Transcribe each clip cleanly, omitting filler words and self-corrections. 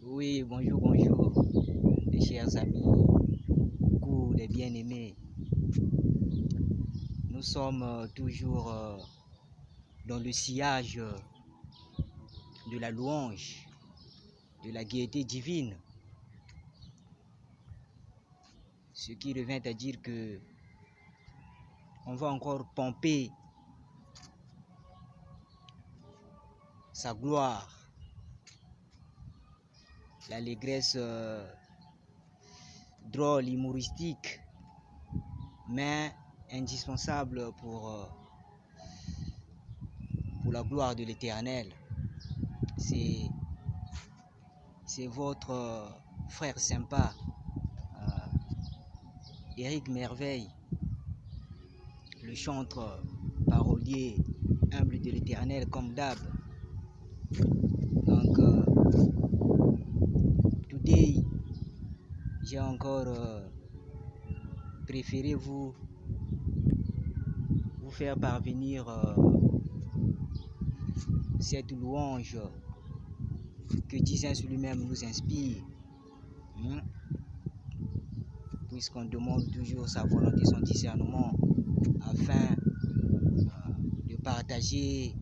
Oui, bonjour, bonjour, les chers amis, coucou les bien-aimés. Nous sommes toujours dans le sillage de la louange, de la gaieté divine. Ce qui revient à dire que on va encore pomper sa gloire, l'allégresse drôle, humoristique, mais indispensable pour la gloire de l'Éternel. C'est votre frère sympa, Éric Merveille, le chantre parolier humble de l'Éternel comme d'hab. Donc, today, j'ai encore préféré vous faire parvenir cette louange que Jésus lui-même nous inspire. Puisqu'on demande toujours sa volonté, son discernement, afin de partager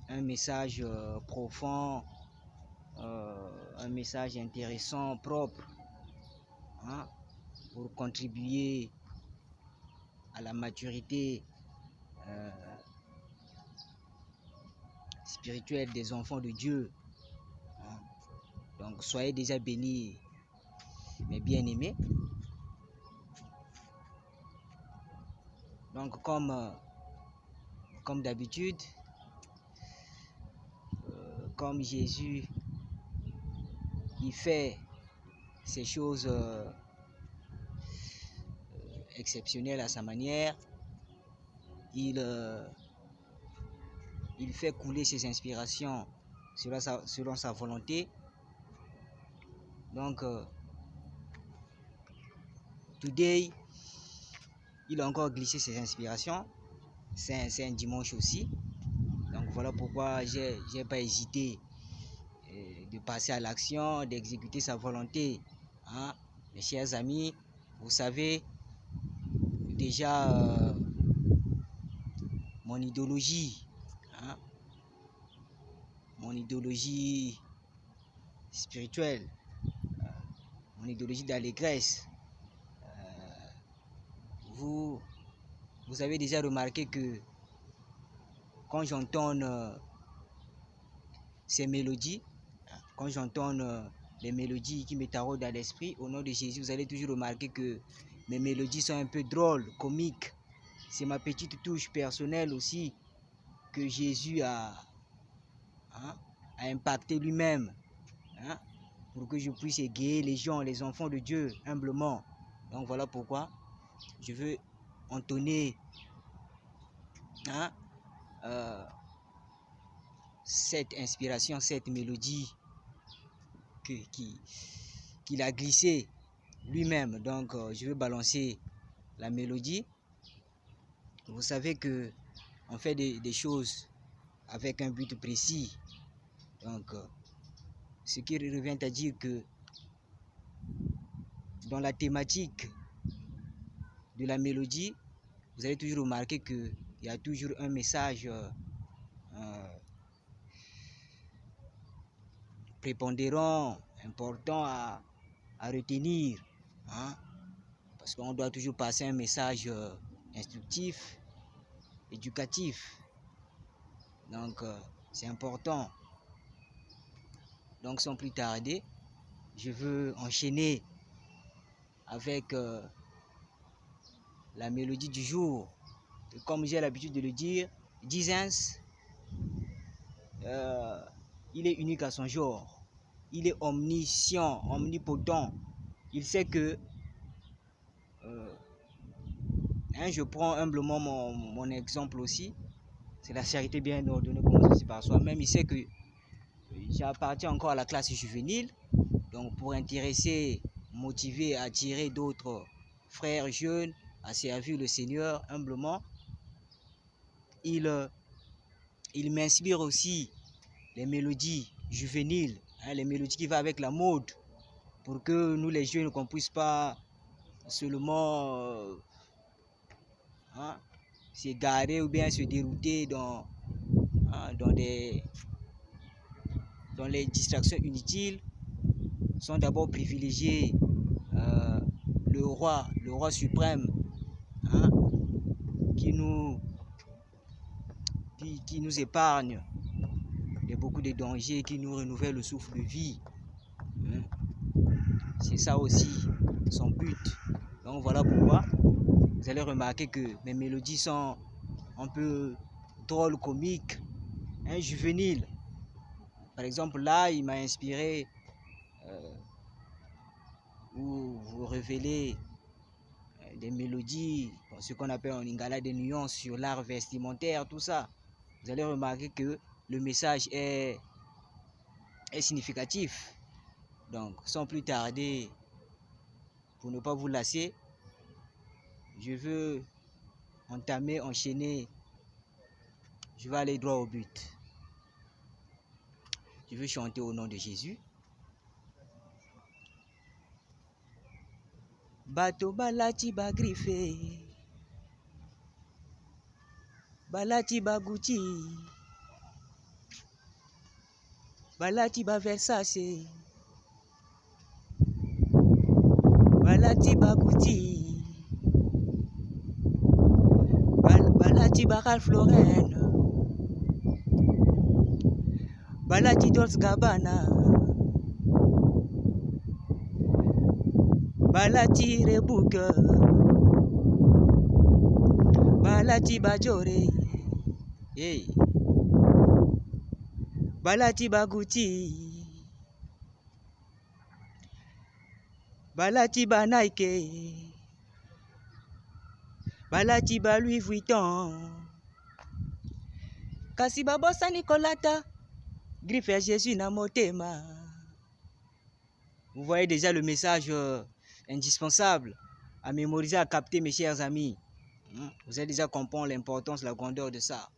un message profond, un message intéressant, propre, pour contribuer à la maturité spirituelle des enfants de Dieu. Donc soyez déjà bénis, mes bien-aimés. Donc comme d'habitude, comme Jésus, il fait ces choses exceptionnelles à sa manière. Il fait couler ses inspirations selon sa volonté. Donc, today, il a encore glissé ses inspirations. C'est un dimanche aussi. Donc, voilà pourquoi j'ai pas hésité de passer à l'action, d'exécuter sa volonté. Mes chers amis, vous savez déjà mon idéologie. Mon idéologie spirituelle, mon idéologie d'allégresse. Vous avez déjà remarqué que quand j'entonne ces mélodies, quand j'entonne les mélodies qui me taraudent à l'esprit, au nom de Jésus, vous allez toujours remarquer que mes mélodies sont un peu drôles, comiques. C'est ma petite touche personnelle aussi que Jésus a impacté lui-même, pour que je puisse égayer les gens, les enfants de Dieu, humblement. Donc voilà pourquoi je veux entonner cette inspiration, cette mélodie qu'il a glissée lui-même. Donc je veux balancer la mélodie. Vous savez que on fait des choses avec un but précis. Donc ce qui revient à dire que dans la thématique de la mélodie, vous allez toujours remarquer qu'il y a toujours un message prépondérant, important à retenir, parce qu'on doit toujours passer un message instructif, éducatif. Donc c'est important. Donc sans plus tarder, je veux enchaîner avec la mélodie du jour. Et comme j'ai l'habitude de le dire, Jesus, il est unique à son genre. Il est omniscient, omnipotent. Il sait que je prends humblement mon exemple aussi. C'est la charité bien ordonnée commence aussi par soi-même. Il sait que j'appartiens encore à la classe juvénile. Donc pour intéresser, motiver, attirer d'autres frères jeunes à servir le Seigneur humblement, il m'inspire aussi les mélodies juvéniles, hein, les mélodies qui vont avec la mode, pour que nous les jeunes, qu'on puisse pas seulement hein, s'égarer ou bien se dérouter hein, dans les distractions inutiles, sont d'abord privilégiés le roi suprême, hein, qui nous épargne de beaucoup de dangers, qui nous renouvelle le souffle de vie. Hein. C'est ça aussi son but. Donc voilà pourquoi vous allez remarquer que mes mélodies sont un peu drôles, comiques, hein, juvéniles. Par exemple, là, il m'a inspiré où vous révélez des mélodies, ce qu'on appelle en lingala des nuances sur l'art vestimentaire, tout ça. Vous allez remarquer que le message est significatif. Donc, sans plus tarder, pour ne pas vous lasser, je veux enchaîner, je vais aller droit au but. Je veux chanter au nom de Jésus. Bato balati ba griffé, balati ba Gucci, balati ba Versace, balati ba Gucci, balati ba Ralph Lauren, balati Dolce Gabbana, balati Reebok, balati Bajore, hey. Balati ba Gucci, balati ba Nike, balati ba Louis Vuitton, kasi babosa Nicolata, griffe à Jésus na motema. Vous voyez déjà le message indispensable à mémoriser, à capter, mes chers amis. Vous allez déjà comprendre l'importance, la grandeur de ça.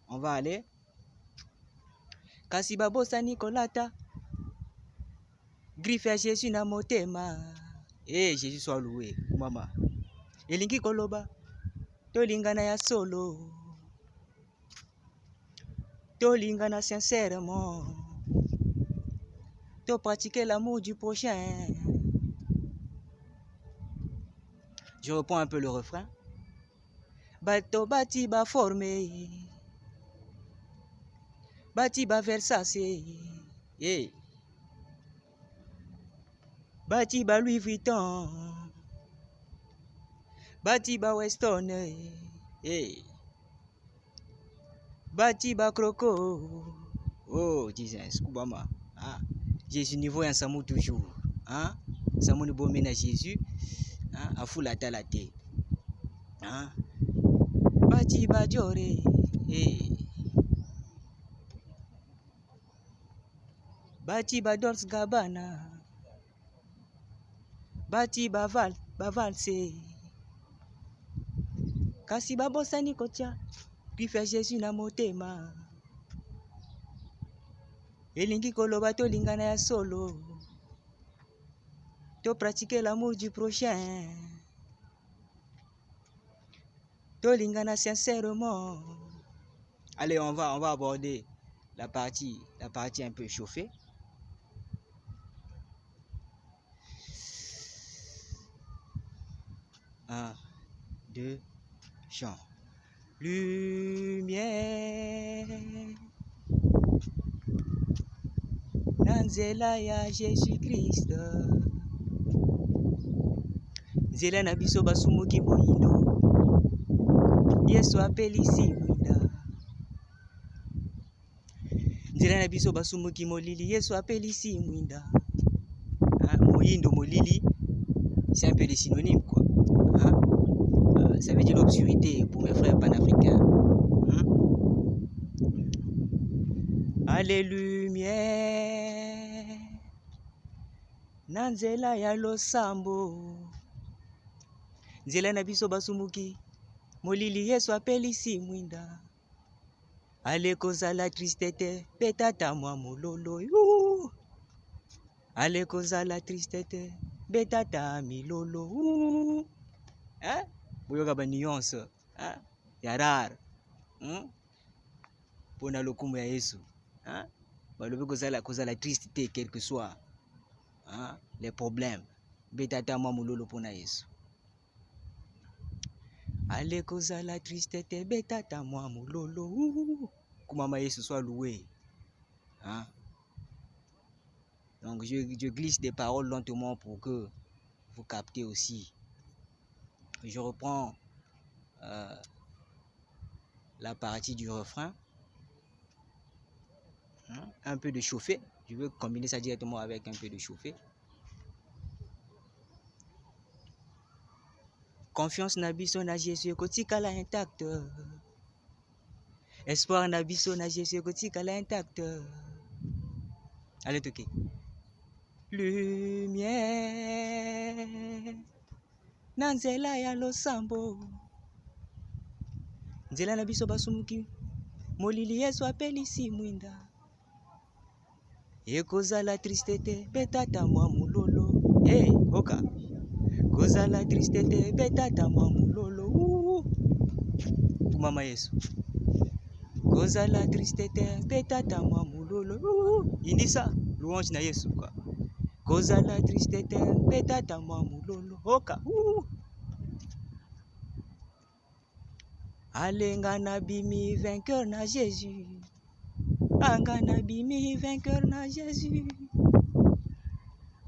On va aller. Kasi babosa Nicolata, griffe à Jésus na motema. Eh, Jésus soit loué, maman. Elingi koloba, tolingana ya solo, tolingana sincèrement, to pratiquer l'amour du prochain. Je reprends un peu le refrain. Bato bati ba formé, bati ba Versace, yeah. Bati ba Louis Vuitton, bati ba Weston, yeah. Bati ba Croco, oh Jesus, Koubama, ah. Jésus niveau un samou toujours, hein? Samou ne bomena Jésus, hein? A fou la talate, hein? Bati ba Jore, hey. Bati ba Dolce Gabbana, bati ba Valse, kasi babosa Nicotia, griffe à Jésus na motema. Elingi koloba tolingana ya solo, to pratiquer l'amour du prochain, tolingana sincèrement. Allez, on va aborder la partie un peu chauffée. Un, deux, chant. Lumière, nanzela ya Jésus-Christ, nzela na biso basumuki moyindo, Yesu apelisi mwinda. Nzela na biso basumuki molili, Yesu apelisi mwinda. Moyindo, molili, c'est un peu des synonymes, quoi. Hein? Ça veut dire l'obscurité pour mes frères panafricains. Alléluia, nanzela ya losambo, nzela na biso basumuki molili, Yesu apelisi mwinda. Allez causa la tristesse, betata moi mololo. Allez causa la tristesse, betata mi lolo. Hein? Boyoka ba nuance. Hein? Ya rare. Pona lokumu ya Yesu. Hein? Balobi causa la tristesse, quel que soit les problèmes. Betata moi mololo pona Yesu. Allez causa la tristesse, betata moi mololo. Kumama Yesu soit loué. Hein? Donc je glisse des paroles lentement pour que vous captez aussi. Je reprends la partie du refrain. Un peu de chauffé. Je veux combiner ça directement avec un peu de chauffé. Confiance na biso na Jésus kotikala intact. Espoir na biso na Jésus kotikala intact. Allez toquer. Lumière na nzela ya losambo. Nzela na biso basumuki. Molili Yesu apelisi mwinda. Ekozala tristete betata mwa mulolo. Hey, oka. Kozala tristete betata mwa mulolo. Kumama Yesu. Kozala tristete betata mwa mulolo. Indisa louange na Yesu quoi. Kozala tristete betata mwa mulolo. Oka. Alenga na bimi vainqueur na Jésus. Anga na bimi vainqueur na Jésus.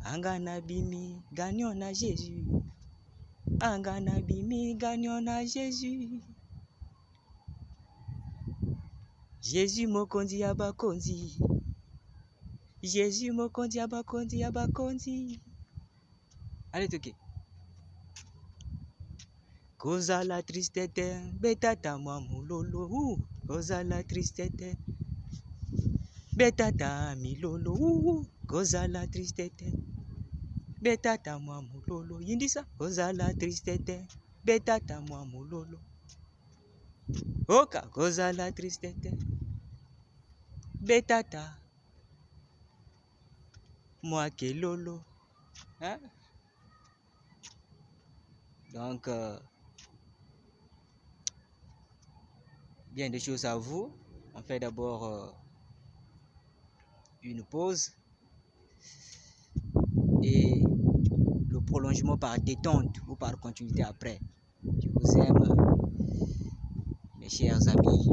Anga na bimi gagnant na Jésus. Anga na bimi gagnant na Jésus. Jésus mokonzi abakonzi. Jésus mokonzi abakonzi abakonzi. Allez toquer. Kozala tristete betata mwa mulolo. Kozala tristete betata milolo. Kozala tristete betata mwa mulolo. Yindisa. Kozala tristete betata mwa mulolo. Oka. Kozala tristete betata mwa kelolo. Hein? Donc bien des choses à vous. On fait d'abord une pause et le prolongement par détente ou par continuité après. Je vous aime, mes chers amis.